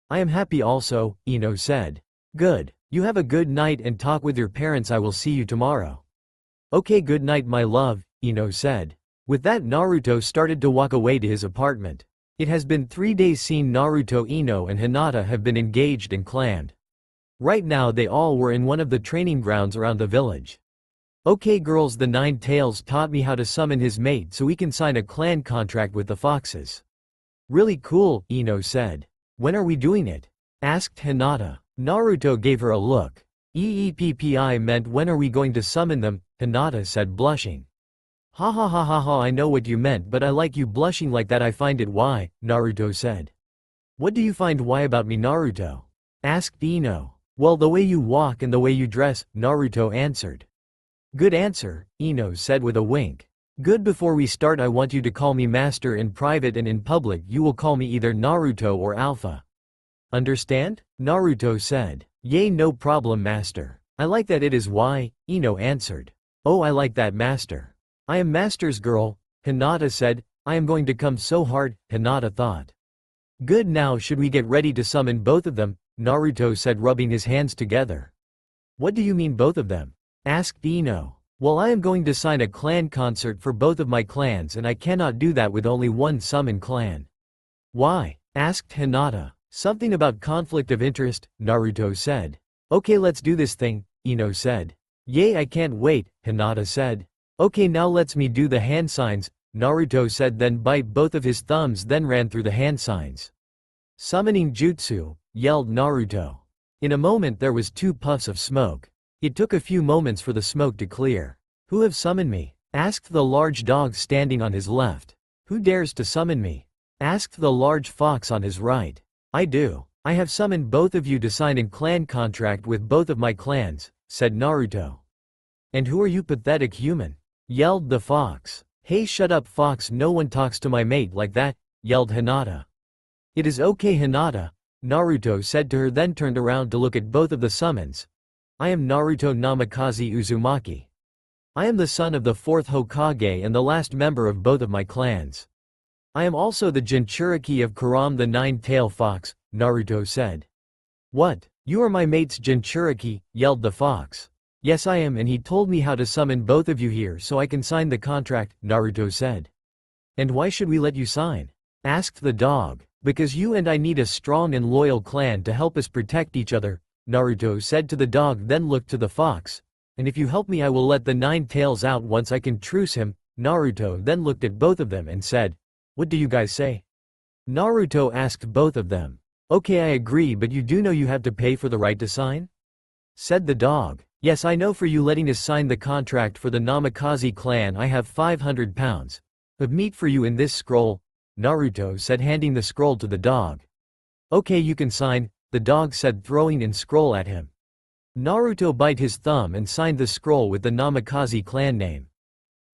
I am happy also, Ino said. Good. You have a good night and talk with your parents, I will see you tomorrow. Okay, good night my love, Ino said. With that Naruto started to walk away to his apartment. It has been 3 days since Naruto, Ino and Hinata have been engaged and clammed. Right now they all were in one of the training grounds around the village. Okay girls, the Nine Tails taught me how to summon his mate so we can sign a clan contract with the foxes. Really cool, Ino said. When are we doing it? Asked Hinata. Naruto gave her a look. EEPPI meant when are we going to summon them, Hinata said blushing. Ha ha ha ha ha, I know what you meant, but I like you blushing like that, I find it. Why? Naruto said. What do you find why about me Naruto? Asked Ino. Well, the way you walk and the way you dress, Naruto answered. Good answer, Ino said with a wink. Good, before we start I want you to call me master in private, and in public you will call me either Naruto or Alpha. Understand? Naruto said. Yay, no problem master. I like that, it is why, Ino answered. Oh, I like that master. I am master's girl, Hinata said. I am going to come so hard, Hinata thought. Good, now should we get ready to summon both of them, Naruto said rubbing his hands together. What do you mean both of them? Asked Ino. Well, I am going to sign a clan concert for both of my clans and I cannot do that with only one summon clan. Why? Asked Hinata. Something about conflict of interest, Naruto said. Okay, let's do this thing, Ino said. Yay, I can't wait, Hinata said. Okay, now let's me do the hand signs, Naruto said, then bite both of his thumbs, then ran through the hand signs. Summoning jutsu, yelled Naruto. In a moment there was 2 puffs of smoke. It took a few moments for the smoke to clear. Who have summoned me? Asked the large dog standing on his left. Who dares to summon me? Asked the large fox on his right. I do. I have summoned both of you to sign a clan contract with both of my clans, said Naruto. And who are you, pathetic human? Yelled the fox. Hey, shut up fox, no one talks to my mate like that, yelled Hinata. It is okay Hinata, Naruto said to her, then turned around to look at both of the summons. I am Naruto Namikaze Uzumaki. I am the son of the fourth Hokage and the last member of both of my clans. I am also the Jinchuriki of Karam the Nine-Tailed Fox, Naruto said. What? You are my mate's Jinchuriki, yelled the fox. Yes I am, and he told me how to summon both of you here so I can sign the contract, Naruto said. And why should we let you sign? Asked the dog. Because you and I need a strong and loyal clan to help us protect each other, Naruto said to the dog, then looked to the fox. And if you help me I will let the Nine Tails out once I can truce him. Naruto then looked at both of them and said, what do you guys say? Naruto asked both of them. Okay I agree, but you do know you have to pay for the right to sign? Said the dog. Yes I know, for you letting us sign the contract for the Namikaze clan I have 500 pounds of meat for you in this scroll, Naruto said, handing the scroll to the dog. Okay you can sign, the dog said, throwing in scroll at him. Naruto bit his thumb and signed the scroll with the Namikaze clan name.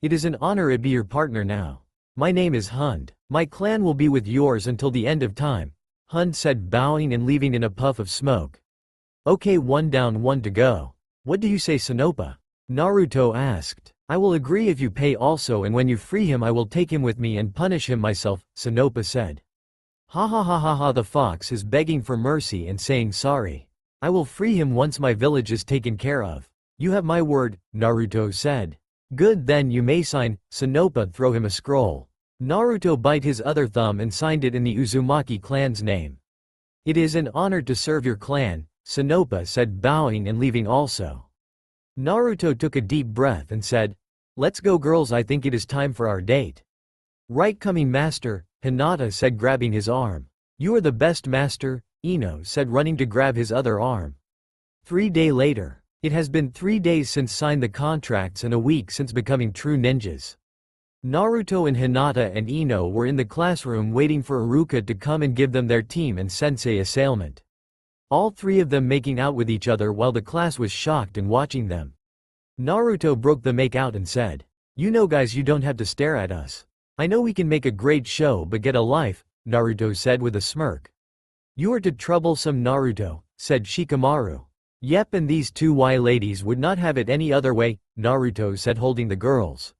It is an honor to be your partner now. My name is Hund. My clan will be with yours until the end of time, Hund said, bowing and leaving in a puff of smoke. Okay, one down, one to go. What do you say, Sonopa? Naruto asked. I will agree if you pay also, and when you free him I will take him with me and punish him myself, Sonopa said. Ha ha ha ha ha, the fox is begging for mercy and saying sorry. I will free him once my village is taken care of. You have my word, Naruto said. Good, then you may sign, Sonopa throw him a scroll. Naruto bit his other thumb and signed it in the Uzumaki clan's name. It is an honor to serve your clan, Sonopa said, bowing and leaving also. Naruto took a deep breath and said, let's go girls, I think it is time for our date. Right coming master, Hinata said, grabbing his arm. You are the best master, Ino said, running to grab his other arm. 3 days later. It has been 3 days since signed the contracts and a week since becoming true ninjas. Naruto and Hinata and Ino were in the classroom waiting for Iruka to come and give them their team and sensei assignment. All three of them making out with each other while the class was shocked and watching them. Naruto broke the make out and said, you know guys, you don't have to stare at us. I know we can make a great show, but get a life, Naruto said with a smirk. You are too troublesome, Naruto, said Shikamaru. Yep, and these two ladies would not have it any other way, Naruto said, holding the girls.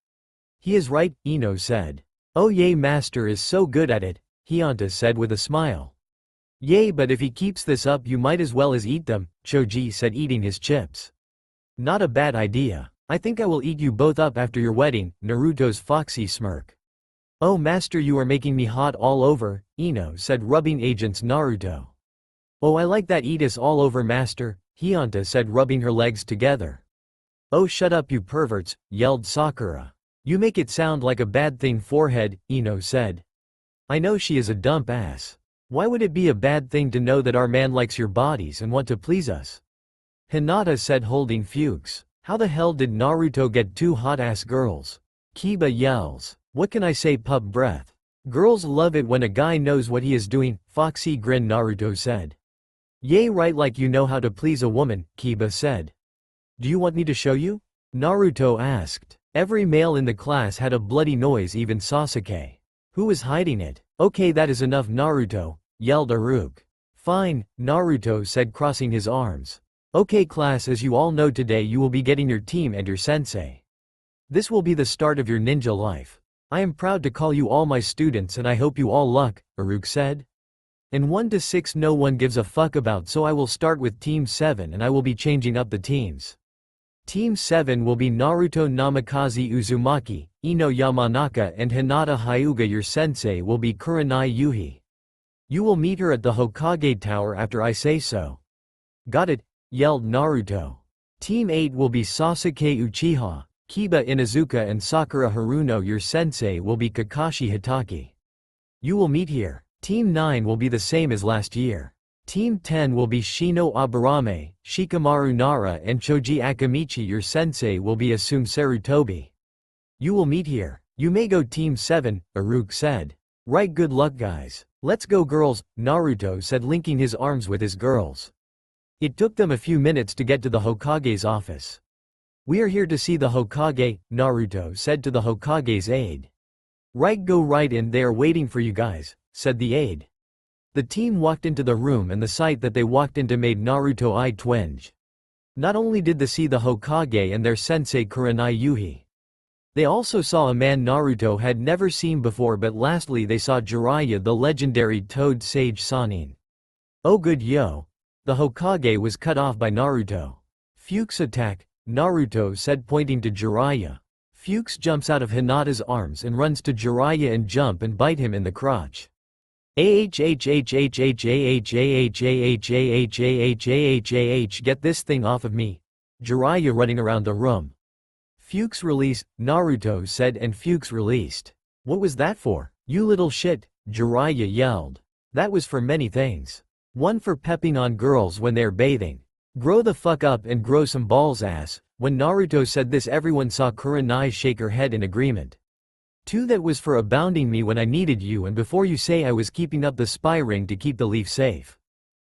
He is right, Ino said. Oh yay, master is so good at it, Hinata said with a smile. Yay, but if he keeps this up you might as well as eat them, Choji said, eating his chips. Not a bad idea. I think I will eat you both up after your wedding, Naruto's foxy smirk. Oh master, you are making me hot all over, Ino said, rubbing against Naruto. Oh I like that, eat us all over master, Hinata said, rubbing her legs together. Oh shut up you perverts, yelled Sakura. You make it sound like a bad thing, forehead, Ino said. I know she is a dump ass. Why would it be a bad thing to know that our man likes your bodies and want to please us? Hinata said, holding Fuchs. How the hell did Naruto get two hot ass girls? Kiba yells. What can I say, pup breath. Girls love it when a guy knows what he is doing, foxy grin, Naruto said. Yay, right, like you know how to please a woman, Kiba said. Do you want me to show you? Naruto asked. Every male in the class had a bloody noise, even Sasuke. Who was hiding it? Okay, that is enough, Naruto, yelled Iruka. Fine, Naruto said, crossing his arms. Okay class, as you all know, today you will be getting your team and your sensei. This will be the start of your ninja life. I am proud to call you all my students and I hope you all luck, Iruka said. And 1 to 6 no one gives a fuck about, so I will start with Team 7 and I will be changing up the teams. Team 7 will be Naruto Namikaze Uzumaki, Ino Yamanaka and Hinata Hyuga. Your sensei will be Kurenai Yuhi. You will meet her at the Hokage Tower after I say so. Got it, yelled Naruto. Team 8 will be Sasuke Uchiha, Kiba Inuzuka and Sakura Haruno. Your sensei will be Kakashi Hitaki. You will meet here. Team 9 will be the same as last year. Team 10 will be Shino Aburame, Shikamaru Nara and Choji Akamichi. Your sensei will be Asum Sarutobi. You will meet here. You may go Team 7, Iruka said. Right, good luck guys. Let's go girls, Naruto said, linking his arms with his girls. It took them a few minutes to get to the Hokage's office. We are here to see the Hokage, Naruto said to the Hokage's aide. Right, go right in, they are waiting for you guys, said the aide. The team walked into the room and the sight that they walked into made Naruto eye twinge. Not only did they see the Hokage and their sensei Kurenai Yuhi, they also saw a man Naruto had never seen before, but lastly they saw Jiraiya, the legendary Toad Sage Sannin. Oh good yo! The Hokage was cut off by Naruto. Fuchs attack, Naruto said pointing to Jiraiya. Fuchs jumps out of Hinata's arms and runs to Jiraiya and jump and bite him in the crotch. Get this thing off of me. Jiraiya running around the room. Fuchs release, Naruto said, and Fuchs released. What was that for? You little shit, Jiraiya yelled. That was for many things. 1 for pepping on girls when they're bathing. Grow the fuck up and grow some balls ass. When Naruto said this everyone saw Kurenai shake her head in agreement. 2 that was for abounding me when I needed you, and before you say I was keeping up the spy ring to keep the leaf safe.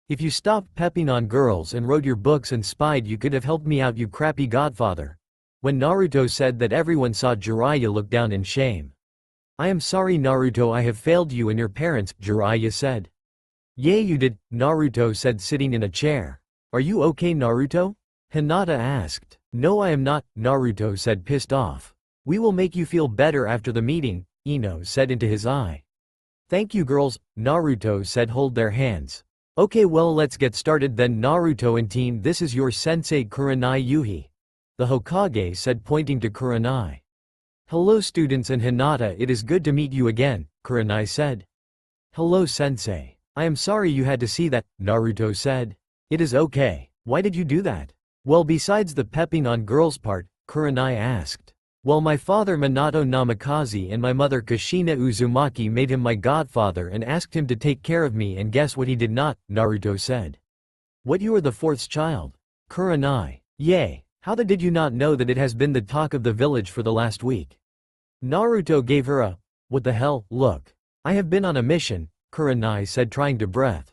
If you stopped pepping on girls and wrote your books and spied, you could have helped me out, you crappy godfather. When Naruto said that everyone saw Jiraiya look down in shame. I am sorry Naruto, I have failed you and your parents, Jiraiya said. Yeah you did, Naruto said sitting in a chair. Are you okay Naruto? Hinata asked. No I am not, Naruto said pissed off. We will make you feel better after the meeting, Ino said into his eye. Thank you girls, Naruto said hold their hands. Okay well let's get started then Naruto and team, this is your sensei Kurenai Yuhi. The Hokage said pointing to Kurenai. Hello students and Hinata, it is good to meet you again, Kurenai said. Hello sensei. I am sorry you had to see that, Naruto said. It is okay. Why did you do that? Well besides the pepping on girls part, Kurenai asked. Well my father Minato Namikaze and my mother Kushina Uzumaki made him my godfather and asked him to take care of me, and guess what he did not, Naruto said. What, you are the 4th child? Kurenai. Yay. How did you not know that it has been the talk of the village for the last week? Naruto gave her a, what the hell, look. I have been on a mission, Kurenai said trying to breath.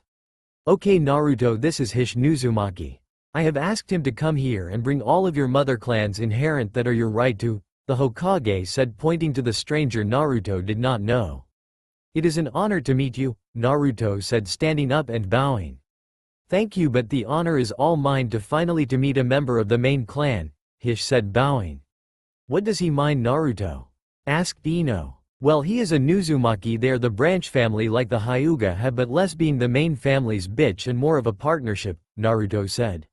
Okay Naruto, this is Hish Uzumaki. I have asked him to come here and bring all of your mother clans inherent that are your right to, the Hokage said pointing to the stranger Naruto did not know. It is an honor to meet you, Naruto said standing up and bowing. Thank you, but the honor is all mine to finally to meet a member of the main clan, Hish said bowing. What does he mind Naruto? Asked Ino. Well he is a Uzumaki, they are the branch family like the Hyuga have, but less being the main family's bitch and more of a partnership, Naruto said.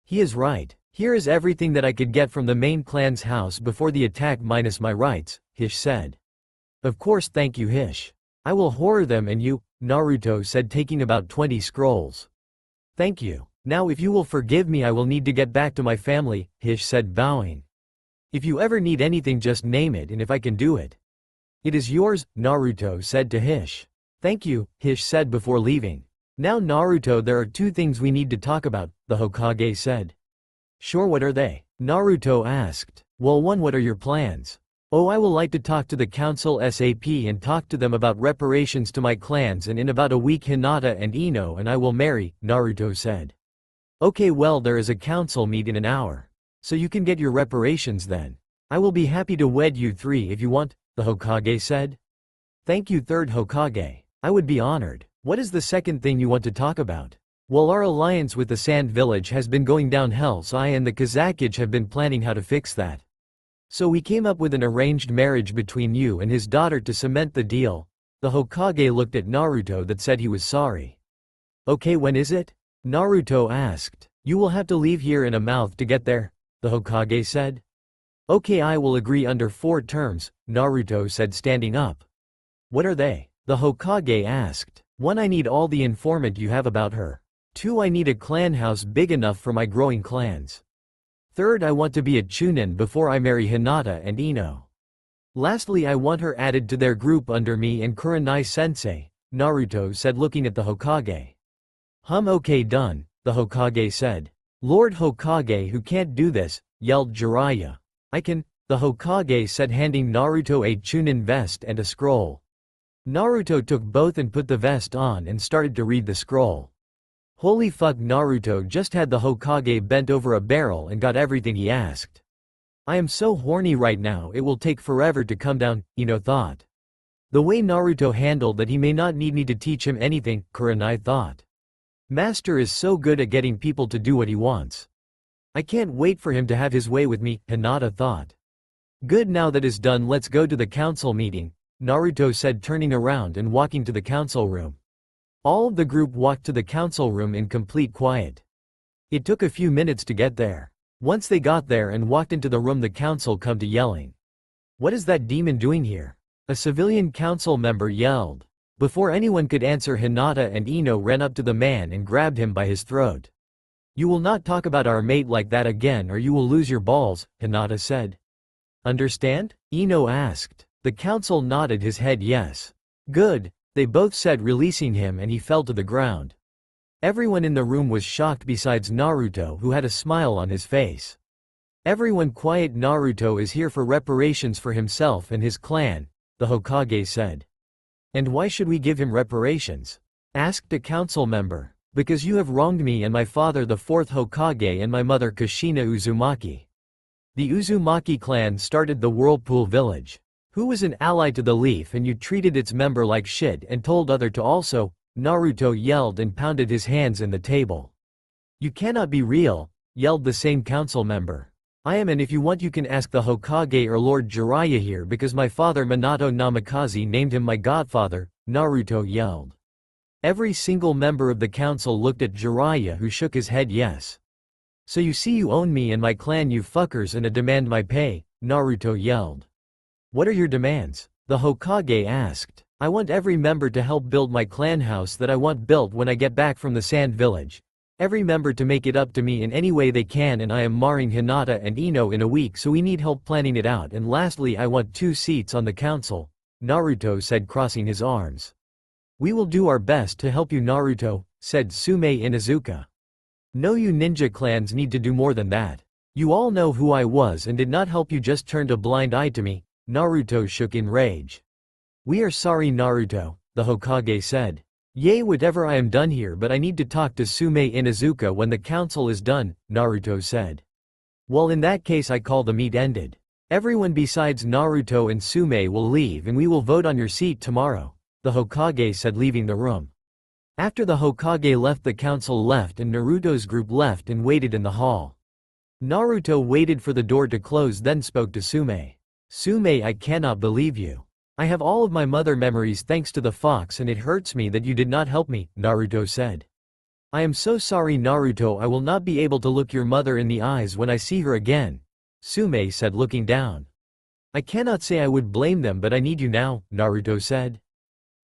He is right. Here is everything that I could get from the main clan's house before the attack minus my rights, Hish said. Of course thank you Hish. I will horror them and you, Naruto said taking about 20 scrolls. Thank you. Now if you will forgive me I will need to get back to my family, Hish said bowing. If you ever need anything just name it and if I can do it. It is yours, Naruto said to Hish. Thank you, Hish said before leaving. Now Naruto, there are 2 things we need to talk about, the Hokage said. Sure, what are they? Naruto asked. Well 1, what are your plans? Oh I will like to talk to the council SAP and talk to them about reparations to my clans, and in about a week Hinata and Ino and I will marry, Naruto said. Okay well there is a council meet in an hour. So you can get your reparations then. I will be happy to wed you 3 if you want, the Hokage said. Thank you 3rd Hokage. I would be honored. What is the second thing you want to talk about? Well our alliance with the Sand Village has been going downhill, so I and the Kazakage have been planning how to fix that. So we came up with an arranged marriage between you and his daughter to cement the deal. The Hokage looked at Naruto that said he was sorry. Okay when is it? Naruto asked. You will have to leave here in a month to get there, the Hokage said. Okay I will agree under 4 terms, Naruto said standing up. What are they? The Hokage asked. 1 I need all the informant you have about her. 2 I need a clan house big enough for my growing clans. 3rd I want to be a Chunin before I marry Hinata and Ino. Lastly I want her added to their group under me and Kurenai sensei, Naruto said looking at the Hokage. Okay done, the Hokage said. Lord Hokage, who can't do this, yelled Jiraiya. I can, the Hokage said handing Naruto a Chunin vest and a scroll. Naruto took both and put the vest on and started to read the scroll. Holy fuck, Naruto just had the Hokage bent over a barrel and got everything he asked. I am so horny right now it will take forever to come down, Ino thought. The way Naruto handled that he may not need me to teach him anything, Kurenai thought. Master is so good at getting people to do what he wants. I can't wait for him to have his way with me, Hinata thought. Good, now that is done, let's go to the council meeting, Naruto said, turning around and walking to the council room. All of the group walked to the council room in complete quiet. It took a few minutes to get there. Once they got there and walked into the room, the council come to yelling. What is that demon doing here? A civilian council member yelled. Before anyone could answer, Hinata and Ino ran up to the man and grabbed him by his throat. You will not talk about our mate like that again or you will lose your balls, Hinata said. Understand? Ino asked. The council nodded his head yes. Good, they both said, releasing him, and he fell to the ground. Everyone in the room was shocked besides Naruto, who had a smile on his face. Everyone quiet, Naruto is here for reparations for himself and his clan, the Hokage said. And why should we give him reparations? Asked a council member. Because you have wronged me and my father, the fourth Hokage, and my mother Kushina Uzumaki. The Uzumaki clan started the Whirlpool village. Who was an ally to the Leaf, and you treated its member like shit and told other to also, Naruto yelled and pounded his hands in the table. You cannot be real, yelled the same council member. I am, and if you want you can ask the Hokage or Lord Jiraiya here, because my father Minato Namikaze named him my godfather, Naruto yelled. Every single member of the council looked at Jiraiya, who shook his head yes. So you see, you own me and my clan, you fuckers, and demand my pay, Naruto yelled. What are your demands? The Hokage asked. I want every member to help build my clan house that I want built when I get back from the Sand Village. Every member to make it up to me in any way they can, and I am marrying Hinata and Ino in a week, so we need help planning it out, and lastly I want 2 seats on the council, Naruto said, crossing his arms. We will do our best to help you, Naruto, said Sume Inuzuka. No, you ninja clans need to do more than that. You all know who I was and did not help, you just turned a blind eye to me, Naruto shook in rage. We are sorry, Naruto, the Hokage said. Yay, whatever, I am done here, but I need to talk to Sume Inuzuka when the council is done, Naruto said. Well, in that case I call the meet ended. Everyone besides Naruto and Sume will leave and we will vote on your seat tomorrow, the Hokage said, leaving the room. After the Hokage left, the council left and Naruto's group left and waited in the hall. Naruto waited for the door to close, then spoke to Sume. Sume, I cannot believe you. I have all of my mother memories thanks to the fox, and it hurts me that you did not help me, Naruto said. I am so sorry, Naruto, I will not be able to look your mother in the eyes when I see her again, Sume said, looking down. I cannot say I would blame them, but I need you now, Naruto said.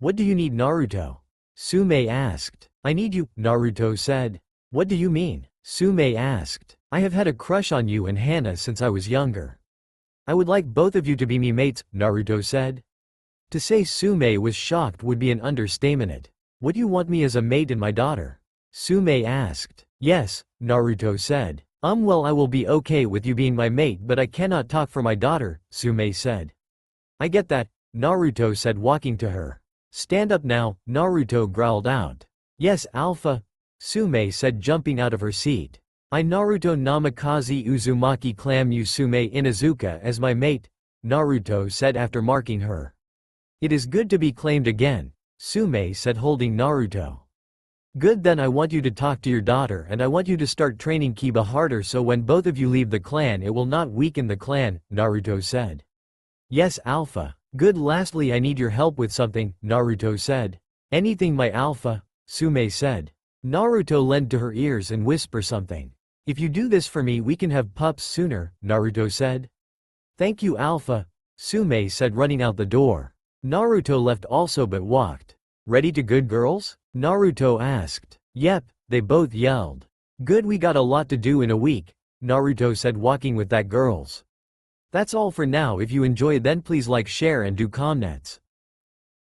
What do you need, Naruto? Sume asked. I need you, Naruto said. What do you mean? Sume asked. I have had a crush on you and Hana since I was younger. I would like both of you to be me mates, Naruto said. To say Sume was shocked would be an understatement. Would you want me as a mate and my daughter? Sume asked. Yes, Naruto said. Well, I will be okay with you being my mate, but I cannot talk for my daughter, Sume said. I get that, Naruto said, walking to her. Stand up now, Naruto growled out. Yes, Alpha, Sume said, jumping out of her seat. I, Naruto Namikaze Uzumaki, claim you Sume Inuzuka as my mate, Naruto said after marking her. It is good to be claimed again, Sume said, holding Naruto. Good, then I want you to talk to your daughter and I want you to start training Kiba harder so when both of you leave the clan it will not weaken the clan, Naruto said. Yes, Alpha. Good, lastly I need your help with something, Naruto said. Anything, my Alpha, Sume said. Naruto leaned to her ears and whispered something. If you do this for me we can have pups sooner, Naruto said. Thank you, Alpha, Sume said, running out the door. Naruto left also but walked. Ready to good, girls? Naruto asked. Yep, they both yelled. Good, we got a lot to do in a week, Naruto said, walking with that girls. That's all for now. If you enjoy then please like, share and do comments.